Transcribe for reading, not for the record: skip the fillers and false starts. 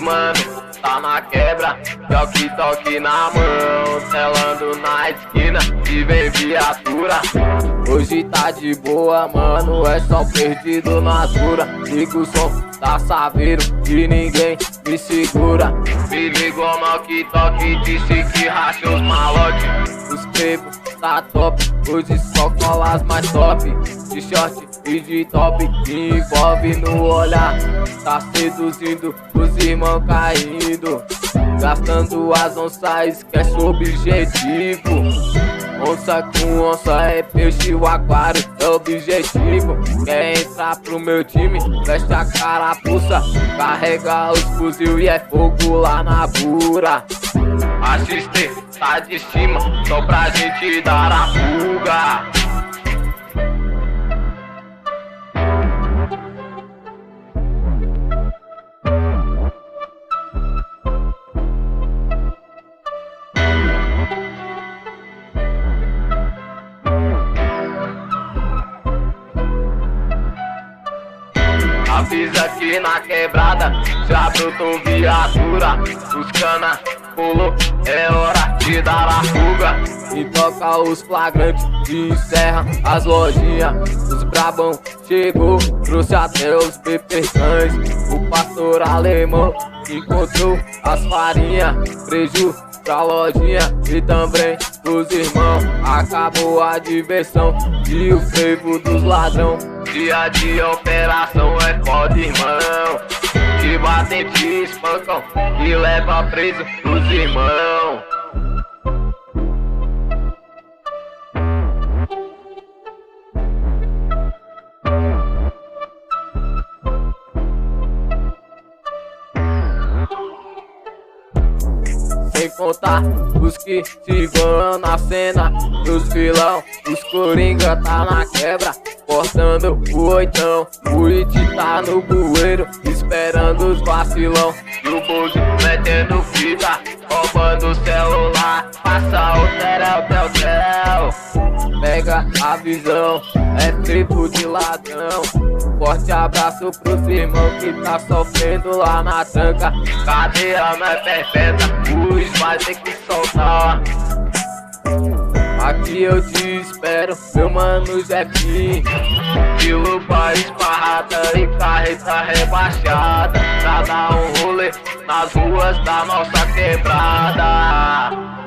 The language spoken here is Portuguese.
mano tá na quebra, toque na mão, telando na esquina e vem viatura. Hoje tá de boa, mano, é só perdido na dura. Liga o som da Saveiro e ninguém me segura. Me ligou toque, disse que rachou os malote. Os pebos tá top, hoje só cola as mais top. De short e de top, me envolve no olhar. Tá seduzindo os irmãos caindo, gastando as onças, esquece o objetivo. Onça com onça é peixe, o aquário é objetivo. Quer entrar pro meu time, veste a carapuça, carrega os fuzil e é fogo lá na bura. Assiste, tá de cima, só pra gente dar a fuga. Avisa que na quebrada já brotou viatura. Os cana pulou, é hora de dar a fuga. E toca os flagrantes e encerra as lojinhas. Os brabão chegou, trouxe até os bepercães. O pastor alemão encontrou as farinhas. Preju pra lojinha e também os irmãos. Acabou a diversão e o frevo dos ladrão. Dia de operação é foda, irmão. Te batem, te espancam e leva preso os irmãos. Sem contar os que se vão na cena, os vilão, os coringa tá na quebra, cortando o oitão. O It tá no bueiro, esperando os vacilão. E o Bozo metendo fita, roubando o celular, passa o terel. Pega a visão, é tribo de ladrão. Forte abraço pros irmãos que tá sofrendo lá na tranca. Cadeia não é perfeita, os vai ter que soltar. Aqui eu te espero, meu mano Jefinho. De lupa esparrada e carreta rebaixada, pra dar um rolê nas ruas da nossa quebrada.